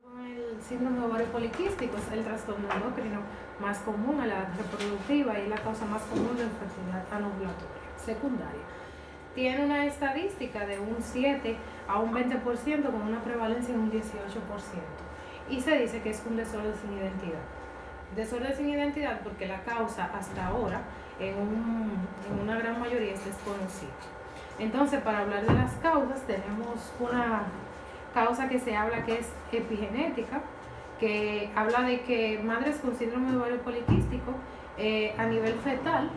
El síndrome ovario poliquístico es el trastorno endocrino más común a la edad reproductiva y la causa más común de infertilidad anovulatoria secundaria. Tiene una estadística de un 7 a un 20% con una prevalencia de un 18%. Y se dice que es un desorden sin identidad. Desorden sin identidad porque la causa hasta ahora en una gran mayoría es desconocida. Entonces, para hablar de las causas, tenemos una causa que se habla que es epigenética, que habla de que madres con síndrome de ovario poliquístico a nivel fetal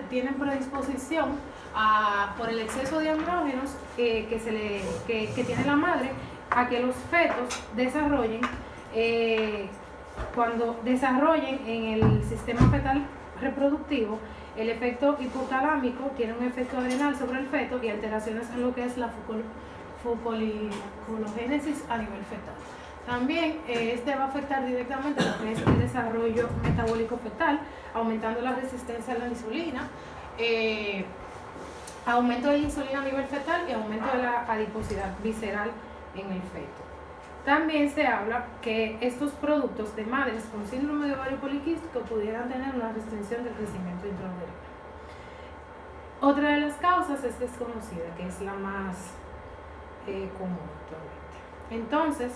tienen predisposición por el exceso de andrógenos que tiene la madre a que los fetos desarrollen, cuando desarrollen en el sistema fetal reproductivo, el efecto hipotalámico tiene un efecto adrenal sobre el feto y alteraciones en lo que es la foliculogénesis a nivel fetal. También este va a afectar directamente lo que es el desarrollo metabólico fetal, aumentando la resistencia a la insulina, aumento de la insulina a nivel fetal y aumento de la adiposidad visceral en el feto. También se habla que estos productos de madres con síndrome de ovario poliquístico pudieran tener una restricción del crecimiento intrauterino. Otra de las causas es desconocida, que es la más común actualmente. Entonces,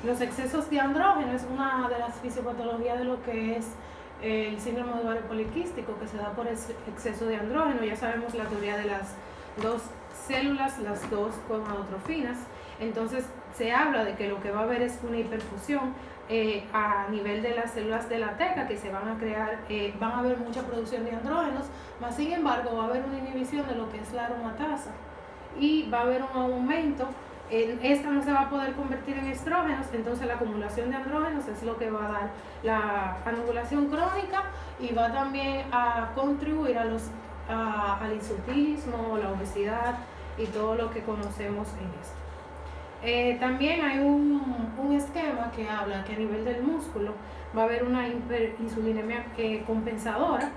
los excesos de andrógeno es una de las fisiopatologías de lo que es el síndrome de ovario poliquístico, que se da por exceso de andrógeno. Ya sabemos la teoría de las dos células, las dos gonadotrofinas. Entonces se habla de que lo que va a haber es una hiperfusión a nivel de las células de la teca, que se van a crear, van a haber mucha producción de andrógenos, mas sin embargo va a haber una inhibición de lo que es la aromatasa y va a haber un aumento. Esta no se va a poder convertir en estrógenos, entonces la acumulación de andrógenos es lo que va a dar la anovulación crónica y va también a contribuir al insultismo, la obesidad y todo lo que conocemos en esto. También hay un esquema que habla que a nivel del músculo va a haber una hiperinsulinemia compensadora,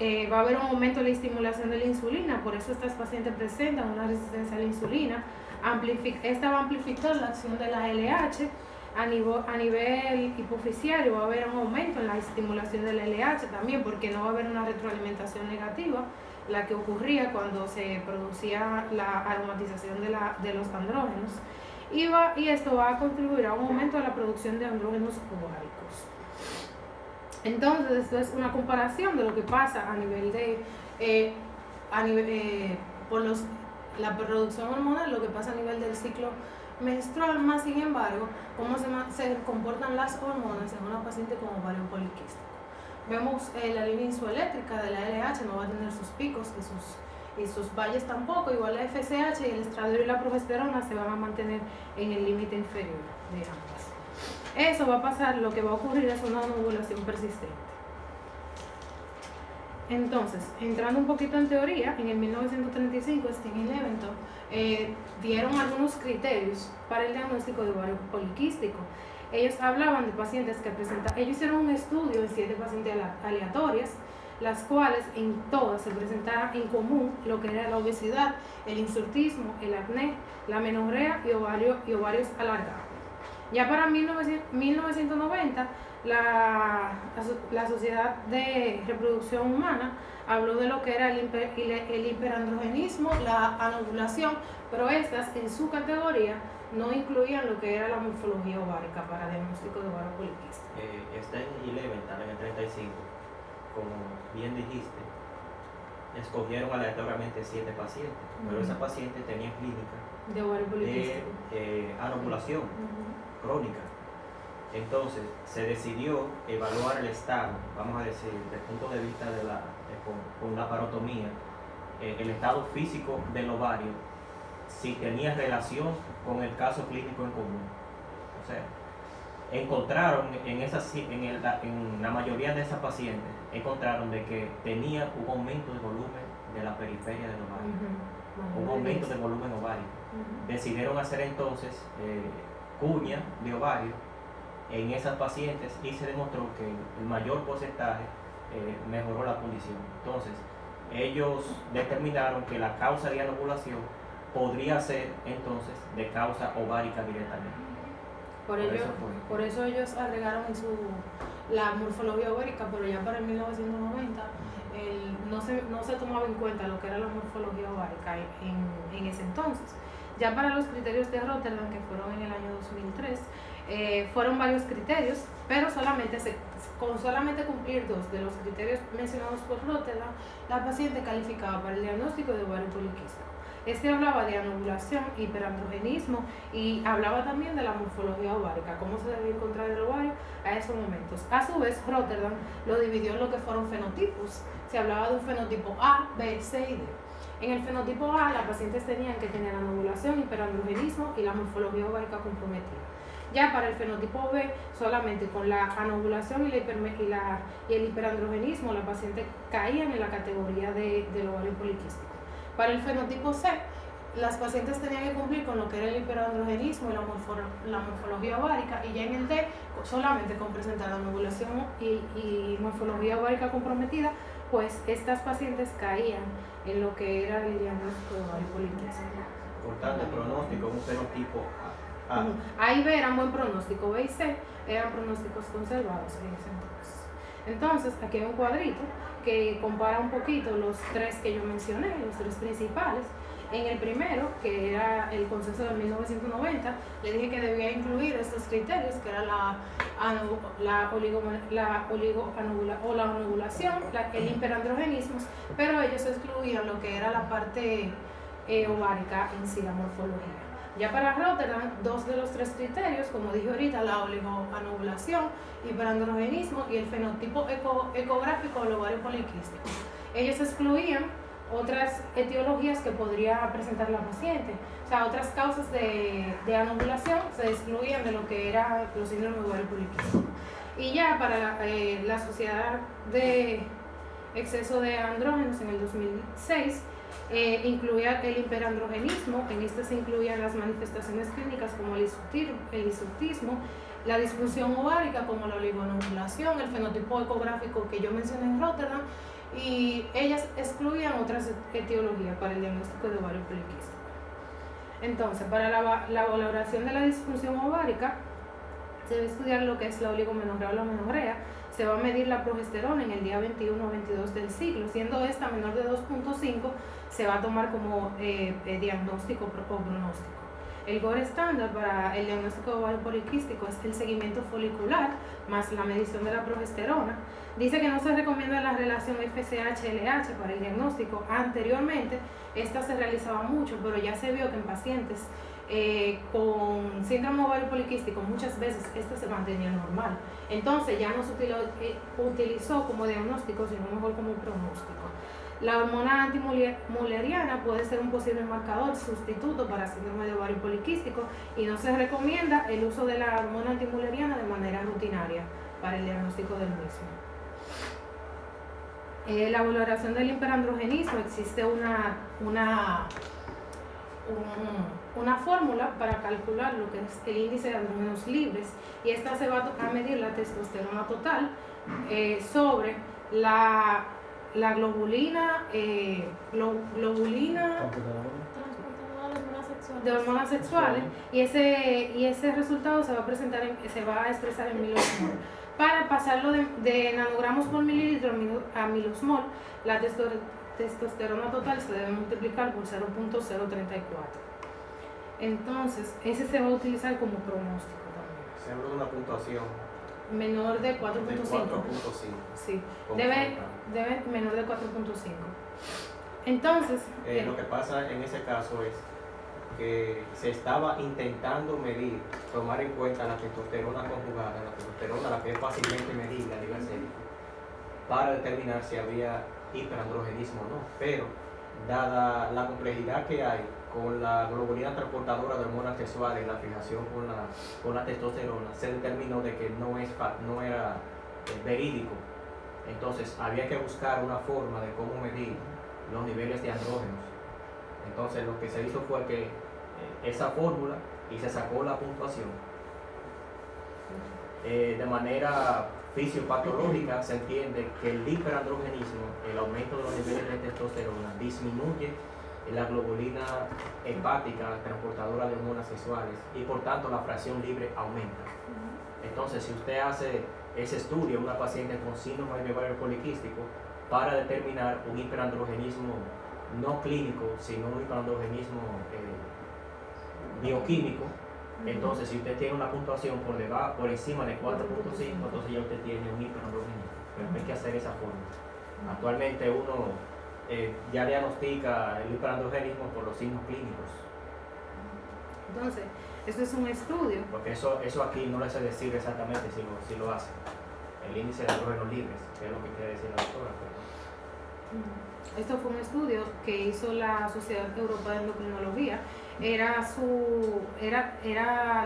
va a haber un aumento de la estimulación de la insulina, por eso estas pacientes presentan una resistencia a la insulina. Esta va a amplificar la acción de la LH a nivel hipofisiario, va a haber un aumento en la estimulación de la LH también, porque no va a haber una retroalimentación negativa, la que ocurría cuando se producía la aromatización de los andrógenos, y esto va a contribuir a un aumento de la producción de andrógenos ováricos. Entonces, esto es una comparación de lo que pasa a nivel de la producción hormonal, lo que pasa a nivel del ciclo menstrual, más sin embargo, cómo se comportan las hormonas en una paciente con ovario poliquístico. Vemos la línea isoeléctrica de la LH no va a tener sus picos y sus valles tampoco, igual la FSH y el estradiol y la progesterona se van a mantener en el límite inferior de ambas. Eso va a pasar, lo que va a ocurrir es una anovulación persistente. Entonces, entrando un poquito en teoría, en el 1935 Steen y Leventhal dieron algunos criterios para el diagnóstico de ovario poliquístico. Ellos hablaban de pacientes que ellos hicieron un estudio de 7 pacientes aleatorias, las cuales en todas se presentaban en común lo que era la obesidad, el insultismo, el acné, la menorrea y ovarios alargados. Ya para 1990, la Sociedad de Reproducción Humana habló de lo que era el hiperandrogenismo, la anovulación, pero estas en su categoría no incluían lo que era la morfología ovárica para diagnóstico de ovario poliquístico. Steen y Leventhal en el 35, como bien dijiste, escogieron aleatoriamente 7 pacientes, pero esas pacientes tenían clínica de ovario poliquístico, de anovulación crónica. Entonces se decidió evaluar el estado, vamos a decir, desde el punto de vista con la parotomía, el estado físico del ovario, si tenía relación con el caso clínico en común. O sea, encontraron en la mayoría de esas pacientes, encontraron de que tenía un aumento de volumen de la periferia del ovario, un aumento de volumen ovárico. Decidieron hacer entonces cuña de ovario en esas pacientes y se demostró que el mayor porcentaje mejoró la condición. Entonces, ellos determinaron que la causa de anovulación podría ser entonces de causa ovárica directamente. Por eso ellos agregaron la morfología ovárica, pero ya para el 1990 no se tomaba en cuenta lo que era la morfología ovárica en ese entonces. Ya para los criterios de Rotterdam, que fueron en el año 2003, fueron varios criterios, pero con solamente cumplir 2 de los criterios mencionados por Rotterdam, la paciente calificaba para el diagnóstico de ovario poliquístico. Este hablaba de anovulación, hiperandrogenismo y hablaba también de la morfología ovárica, cómo se debía encontrar el ovario a esos momentos. A su vez, Rotterdam lo dividió en lo que fueron fenotipos. Se hablaba de un fenotipo A, B, C y D. En el fenotipo A, las pacientes tenían que tener anovulación, hiperandrogenismo y la morfología ovárica comprometida. Ya para el fenotipo B, solamente con la anovulación y el hiperandrogenismo, la paciente caían en la categoría del ovario poliquístico. Para el fenotipo C, las pacientes tenían que cumplir con lo que era el hiperandrogenismo y la morfología ovárica, y ya en el D, solamente con presentar anovulación y morfología ovárica comprometida, pues estas pacientes caían en lo que era el diagnóstico de ovario poliquístico. Importante pronóstico, un fenotipo A. A y B eran buen pronóstico, B y C eran pronósticos conservados en ese entonces. Entonces, aquí hay un cuadrito que compara un poquito los 3 que yo mencioné, los 3 principales. En el primero, que era el consenso de 1990, le dije que debía incluir estos criterios, que era la anovulación, el hiperandrogenismo, pero ellos excluían lo que era la parte ovárica en sí, la morfología. Ya para Rotterdam, 2 de los 3 criterios, como dije ahorita, la oligoanovulación, hiperandrogenismo y el fenotipo ecográfico del ovario poliquístico. Ellos excluían otras etiologías que podría presentar la paciente, o sea, otras causas de anovulación se excluían de lo que era los síndromes de ovario poliquístico. Y ya para la Sociedad de Exceso de Andrógenos en el 2006, incluía el hiperandrogenismo. En este se incluían las manifestaciones clínicas como el hirsutismo, la disfunción ovárica como la oligoanovulación, el fenotipo ecográfico que yo mencioné en Rotterdam, y ellas excluían otras etiologías para el diagnóstico de ovario poliquístico. Entonces, para la valoración de la disfunción ovárica, se debe estudiar lo que es la oligomenorrea o la menorrea. Se va a medir la progesterona en el día 21 o 22 del ciclo, siendo esta menor de 2.5, se va a tomar como diagnóstico o pronóstico. El gold estándar para el diagnóstico de ovario poliquístico es el seguimiento folicular más la medición de la progesterona. Dice que no se recomienda la relación FSH-LH para el diagnóstico. Anteriormente esta se realizaba mucho, pero ya se vio que en pacientes con síndrome ovario poliquístico muchas veces esta se mantenía normal. Entonces ya no se utilizó como diagnóstico, sino mejor como pronóstico. La hormona antimülleriana puede ser un posible marcador sustituto para síndrome de ovario poliquístico y no se recomienda el uso de la hormona antimülleriana de manera rutinaria para el diagnóstico del mismo. La valoración del hiperandrogenismo, existe una fórmula para calcular lo que es el índice de andrógenos libres, y esta se va a medir la testosterona total sobre la globulina de hormonas sexuales, y ese resultado se va a expresar en milosmol. Para pasarlo de nanogramos por mililitro a milosmol, la testosterona total se debe multiplicar por 0.034. Entonces, ese se va a utilizar como pronóstico también. Se habla de una puntuación menor de 4.5. Sí, debe menor de 4.5. Entonces, lo que pasa en ese caso es que se estaba intentando medir, tomar en cuenta la testosterona conjugada, la testosterona, la que es fácilmente medible a nivel sérico, para determinar si había hiperandrogenismo o no, pero dada la complejidad que hay con la globulina transportadora de hormonas sexuales y la fijación con la testosterona, se determinó de que no era verídico. Entonces había que buscar una forma de cómo medir los niveles de andrógenos. Entonces lo que se hizo fue que esa fórmula, y se sacó la puntuación. De manera fisiopatológica se entiende que el hiperandrogenismo, el aumento de los niveles de testosterona, disminuye la globulina hepática transportadora de hormonas sexuales y por tanto la fracción libre aumenta. Entonces, si usted hace ese estudio a una paciente con síndrome de ovario poliquístico para determinar un hiperandrogenismo no clínico, sino un hiperandrogenismo bioquímico, entonces si usted tiene una puntuación por encima de 4.5, entonces ya usted tiene un hiperandrogenismo. Pero hay que hacer esa forma. Actualmente uno ya diagnostica el hiperandrogenismo por los signos clínicos. Entonces, eso es un estudio. Porque eso aquí no le sé decir exactamente si lo hace. El índice de andrógenos libres, que es lo que quiere decir la doctora. Esto fue un estudio que hizo la Sociedad Europea de Endocrinología. Era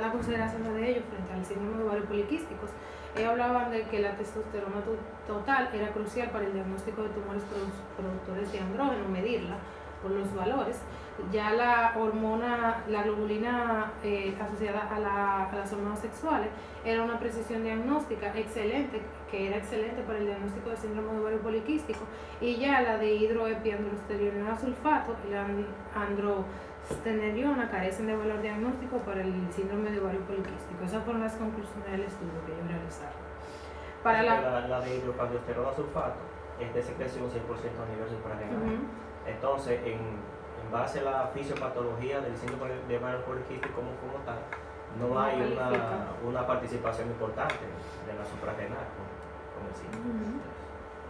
la consideración de ellos frente al síndrome de ovario poliquísticos. Ellos hablaban de que la testosterona total era crucial para el diagnóstico de tumores productores de andrógeno, medirla por los valores. Ya la hormona, la globulina asociada a las hormonas sexuales, era una precisión diagnóstica excelente, que era excelente para el diagnóstico de síndrome de ovario poliquístico. Y ya la de hidroepiandrosterona sulfato y la androstenediona carecen de valor diagnóstico para el síndrome de ovario poliquístico. Esas fueron las conclusiones del estudio que ellos realizaron. Para la de hidroepiandrosterona sulfato es de secreción 100% a nivel suprarrenal. Entonces, en base a la fisiopatología del síndrome de ovario poliquístico como tal, no hay una participación importante de la suprarrenal con el síndrome.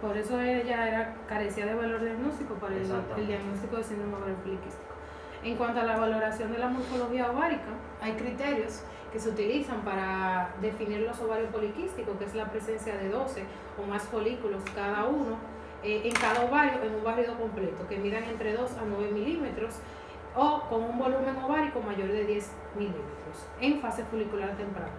Por eso ella carecía de valor diagnóstico para el diagnóstico de síndrome de ovario poliquístico. En cuanto a la valoración de la morfología ovárica, hay criterios que se utilizan para definir los ovarios poliquísticos, que es la presencia de 12 o más folículos cada uno en cada ovario, en un ovario completo, que midan entre 2 a 9 milímetros o con un volumen ovárico mayor de 10 milímetros en fase folicular temprana.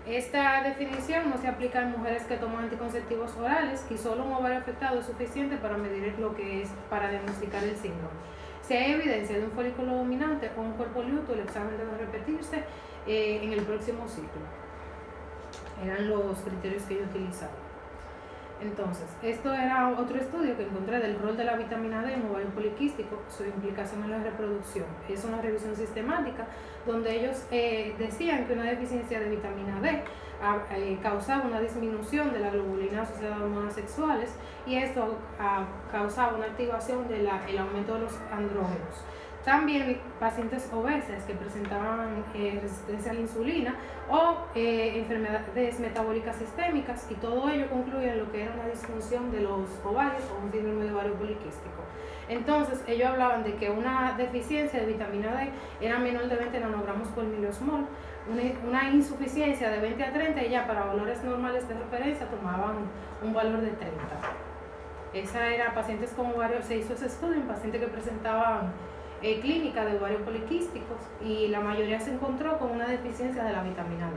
Esta definición no se aplica en mujeres que toman anticonceptivos orales, que solo un ovario afectado es suficiente para medir lo que es para diagnosticar el síndrome. Si hay evidencia de un folículo dominante o un cuerpo luto, el examen debe repetirse en el próximo ciclo. Eran los criterios que yo utilizaba. Entonces, esto era otro estudio que encontré del rol de la vitamina D en ovario poliquístico, su implicación en la reproducción. Es una revisión sistemática donde ellos decían que una deficiencia de vitamina D causaba una disminución de la globulina asociada a hormonas sexuales y esto causaba una activación del aumento de los andrógenos. También pacientes obesas que presentaban resistencia a la insulina o enfermedades metabólicas sistémicas, y todo ello concluye en lo que era una disfunción de los ovarios o un síndrome de ovario poliquístico. Entonces, ellos hablaban de que una deficiencia de vitamina D era menor de 20 nanogramos por miliosmol, una insuficiencia de 20 a 30, y ya para valores normales de referencia tomaban un valor de 30. Esa era pacientes con ovario. Se hizo ese estudio en pacientes que presentaban clínica de ovarios poliquísticos y la mayoría se encontró con una deficiencia de la vitamina D.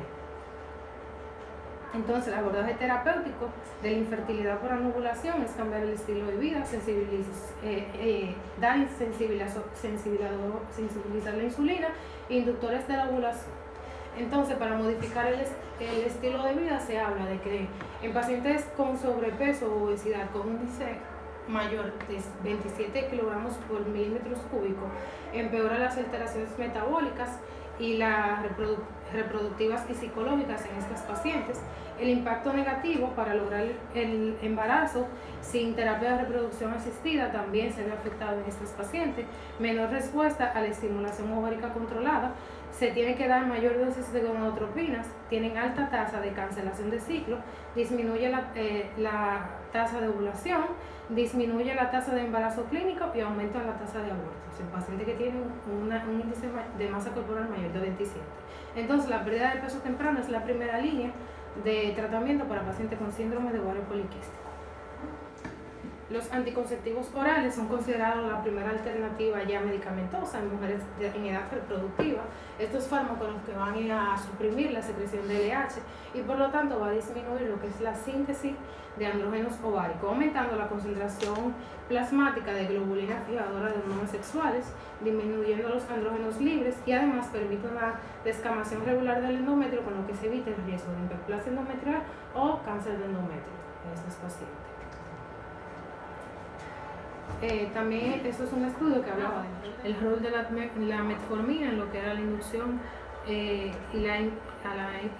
Entonces, el abordaje terapéutico de la infertilidad por anovulación es cambiar el estilo de vida, sensibilizar la insulina, inductores de la ovulación. Entonces, para modificar el estilo de vida, se habla de que en pacientes con sobrepeso o obesidad con índice mayor de 27 kilogramos por milímetros cúbicos empeora las alteraciones metabólicas y las reproductivas y psicológicas en estas pacientes. El impacto negativo para lograr el embarazo sin terapia de reproducción asistida también se ve afectado en estas pacientes. Menor respuesta a la estimulación ovárica controlada. Se tiene que dar mayor dosis de gonadotropinas, tienen alta tasa de cancelación de ciclo, disminuye la tasa de ovulación, disminuye la tasa de embarazo clínico y aumenta la tasa de abortos en pacientes que tienen un índice de masa corporal mayor de 27. Entonces, la pérdida de peso temprano es la primera línea de tratamiento para pacientes con síndrome de ovario poliquístico. Los anticonceptivos orales son considerados la primera alternativa ya medicamentosa en mujeres en edad reproductiva. Estos fármacos los que van a suprimir la secreción de LH y por lo tanto va a disminuir lo que es la síntesis de andrógenos ováricos, aumentando la concentración plasmática de globulina fijadora de hormonas sexuales, disminuyendo los andrógenos libres y además permite una descamación regular del endometrio, con lo que se evita el riesgo de hiperplasia endometrial o cáncer de endometrio en estos pacientes. también esto es un estudio que hablaba del rol de la metformina en lo que era la inducción y la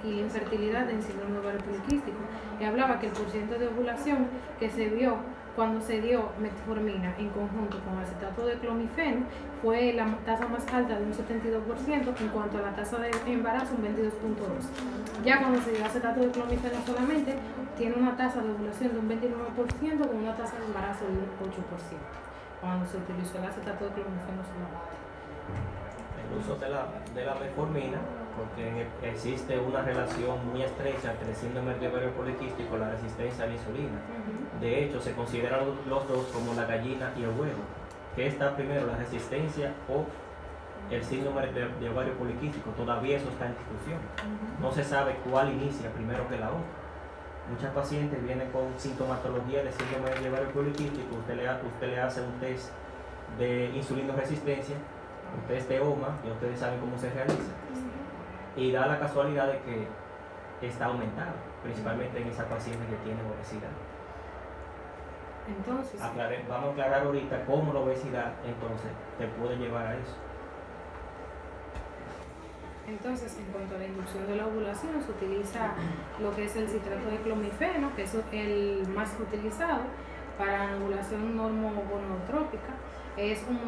infertilidad en síndrome de ovario poliquístico, y hablaba que el porcentaje de ovulación que se vio cuando se dio metformina en conjunto con acetato de clomifeno fue la tasa más alta de un 72%, en cuanto a la tasa de embarazo un 22.2%. Ya cuando se dio acetato de clomifeno solamente, tiene una tasa de ovulación de un 29% con una tasa de embarazo de un 8%, cuando se utilizó el acetato de clomifeno solamente. El uso de la metformina, porque existe una relación muy estrecha entre el síndrome de ovario poliquístico y la resistencia a la insulina. De hecho, se consideran los dos como la gallina y el huevo. ¿Qué está primero, la resistencia o el síndrome de ovario poliquístico? Todavía eso está en discusión. No se sabe cuál inicia primero que la otra. Muchas pacientes vienen con sintomatología de síndrome de ovario poliquístico. Usted le hace un test de insulinoresistencia, un test de OMA, y ustedes saben cómo se realiza. Y da la casualidad de que está aumentado, principalmente en esa paciente que tiene obesidad. Entonces, vamos a aclarar ahorita cómo la obesidad entonces te puede llevar a eso. Entonces, en cuanto a la inducción de la ovulación, se utiliza lo que es el citrato de clomifeno, que es el más utilizado para la ovulación normogonotrópica. Es un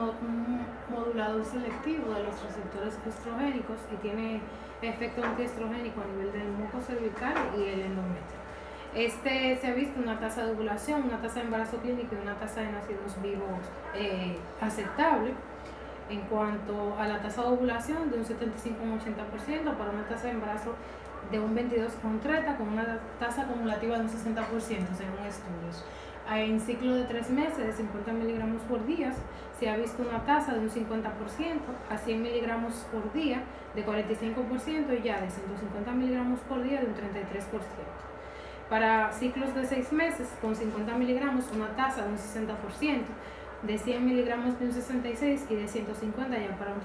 modulador selectivo de los receptores estrogénicos y tiene efecto antiestrogénico a nivel del muco cervical y el endometrio. Se ha visto una tasa de ovulación, una tasa de embarazo clínico y una tasa de nacidos vivos aceptable. En cuanto a la tasa de ovulación, de un 75 a un 80%, para una tasa de embarazo de un 22,30, con una tasa acumulativa de un 60% según estudios. En ciclo de 3 meses de 50 miligramos por día, se ha visto una tasa de un 50% a 100 miligramos por día de 45% y ya de 150 miligramos por día de un 33%. Para ciclos de 6 meses con 50 miligramos, una tasa de un 60%, de 100 miligramos de un 66% y de 150 ya para un 38%.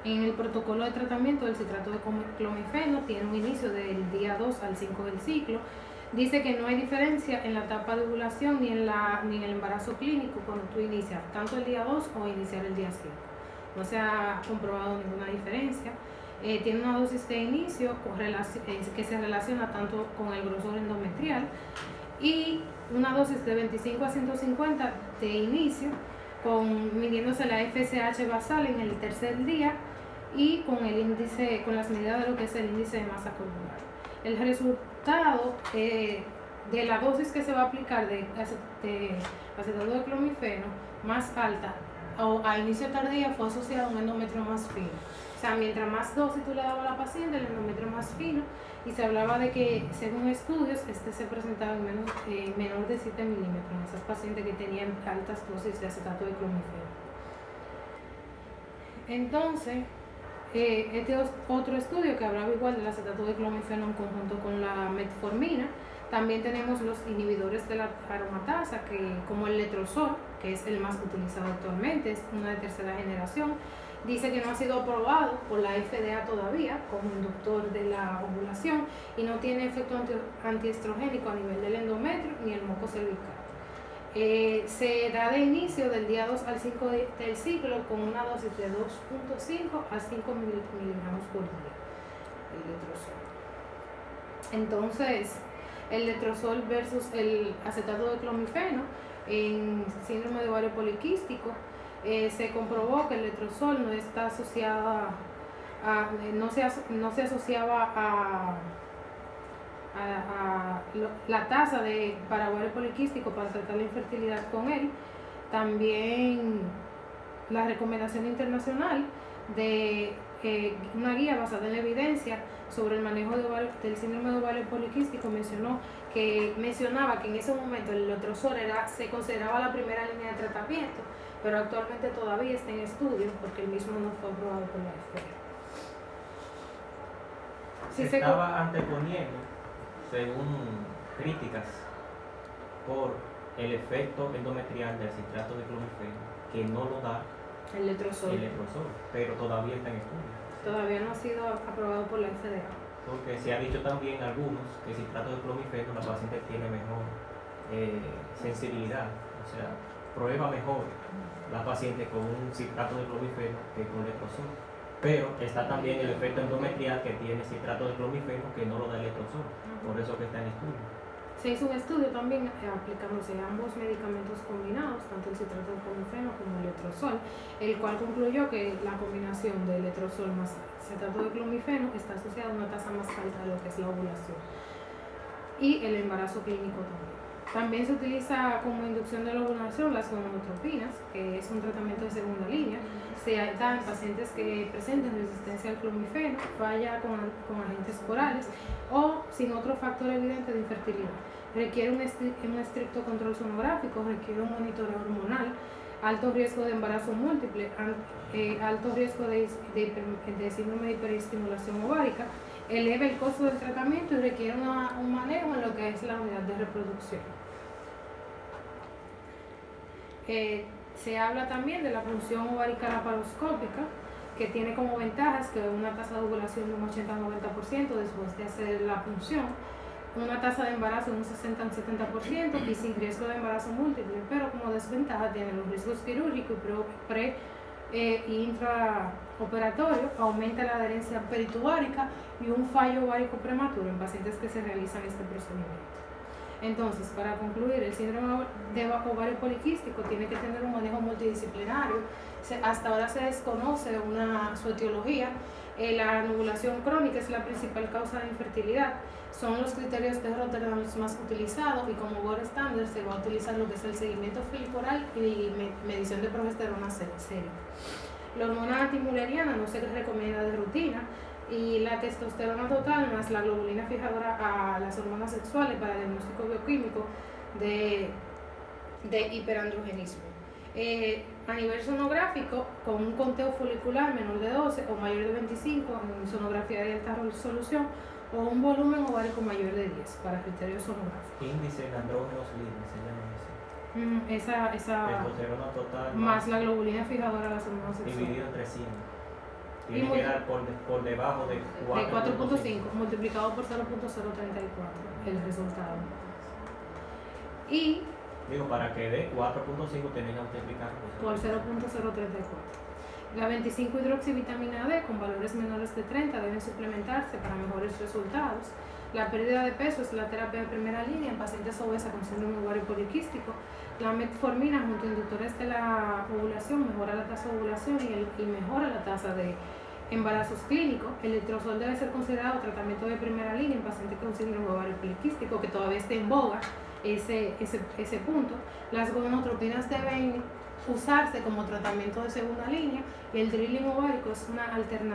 En el protocolo de tratamiento del citrato de clomifeno tiene un inicio del día 2 al 5 del ciclo. Dice que no hay diferencia en la etapa de ovulación ni en el embarazo clínico cuando tú inicias tanto el día 2 o iniciar el día 5. No se ha comprobado ninguna diferencia. Tiene una dosis de inicio que se relaciona tanto con el grosor endometrial y una dosis de 25 a 150 de inicio, midiéndose la FSH basal en el tercer día y con las medidas de lo que es el índice de masa corporal. El resultado de la dosis que se va a aplicar de acetato de clomifeno más alta o a inicio tardía fue asociado a un endometrio más fino. O sea, mientras más dosis tú le dabas a la paciente, el endometrio más fino, y se hablaba de que, según estudios, se presentaba en menor de 7 milímetros en esas pacientes que tenían altas dosis de acetato de clomifeno. Entonces, este otro estudio que hablaba igual del acetato de clomifeno en conjunto con la metformina. También tenemos los inhibidores de la aromatasa, como el letrozol, que es el más utilizado actualmente, es una de tercera generación. Dice que no ha sido aprobado por la FDA todavía como inductor de la ovulación y no tiene efecto antiestrogénico a nivel del endometrio ni el moco cervical. Se da de inicio del día 2 al 5 del ciclo con una dosis de 2.5 a 5 miligramos por día, el letrozol. Entonces, el letrozol versus el acetato de clomifeno en síndrome de ovario poliquístico, se comprobó que el letrozol no está asociada no se asociaba a la tasa para ovario poliquístico para tratar la infertilidad con él. También la recomendación internacional de una guía basada en la evidencia sobre el manejo del síndrome de ovario poliquístico mencionaba que en ese momento el letrozol se consideraba la primera línea de tratamiento, pero actualmente todavía está en estudio porque el mismo no fue aprobado por la FDA. Se estaba anteponiendo, según críticas, por el efecto endometrial del citrato de clomifeno, que no lo da el letrozol, pero todavía está en estudio. Todavía no ha sido aprobado por la FDA. Porque se ha dicho también algunos que el citrato de clomifeno la paciente tiene mejor sensibilidad, o sea, prueba mejor la paciente con un citrato de clomifeno que con letrozol. Pero está también el efecto endometrial que tiene citrato de clomifeno que no lo da el letrozol, por eso que está en estudio. Se hizo un estudio también aplicándose ambos medicamentos combinados, tanto el citrato de clomifeno como el letrozol, el cual concluyó que la combinación de letrozol más citrato de clomifeno está asociada a una tasa más alta de lo que es la ovulación y el embarazo clínico también. También se utiliza como inducción de la ovulación las gonadotropinas, que es un tratamiento de segunda línea. Se da en pacientes que presenten resistencia al clomifeno, falla con agentes orales o sin otro factor evidente de infertilidad. Requiere un estricto control sonográfico, requiere un monitoreo hormonal, alto riesgo de embarazo múltiple, alto riesgo de síndrome de hiperestimulación ovárica, eleva el costo del tratamiento y requiere un manejo en lo que es la unidad de reproducción. Se habla también de la punción ovárica laparoscópica, que tiene como ventajas que una tasa de ovulación de un 80-90% después de hacer la punción, una tasa de embarazo de un 60-70% y sin riesgo de embarazo múltiple, pero como desventaja tiene los riesgos quirúrgicos y intraoperatorios, aumenta la adherencia perituárica y un fallo ovárico prematuro en pacientes que se realizan este procedimiento. Entonces, para concluir, el síndrome de ovario poliquístico tiene que tener un manejo multidisciplinario. Hasta ahora se desconoce su etiología. La anovulación crónica es la principal causa de infertilidad. Son los criterios de Rotterdam los más utilizados y como gold estándar se va a utilizar lo que es el seguimiento folicular y medición de progesterona seria. La hormona antimuleriana no se recomienda de rutina, y la testosterona total más la globulina fijadora a las hormonas sexuales para diagnóstico bioquímico de hiperandrogenismo. A nivel sonográfico, con un conteo folicular menor de 12 o mayor de 25 en sonografía de alta resolución o un volumen ovárico mayor de 10 para criterios sonográficos. Índice de andrógenos libres se llama esa testosterona total más la globulina fijadora a las hormonas sexuales. Dividido entre 100. Tiene que dar por debajo de 4.5 multiplicado por 0.034 el resultado. Y digo, para que dé 4.5 tenés que multiplicar por 0.034. La 25-hidroxivitamina D con valores menores de 30 deben suplementarse para mejores resultados. La pérdida de peso es la terapia de primera línea en pacientes obesas con síndrome ovario poliquístico. La metformina junto a inductores de la ovulación mejora la tasa de ovulación y mejora la tasa de embarazos clínicos. El letrozol debe ser considerado tratamiento de primera línea en pacientes con síndrome ovario poliquístico, que todavía está en boga ese punto. Las gonadotropinas deben usarse como tratamiento de segunda línea y el drilling ovárico es una alternativa.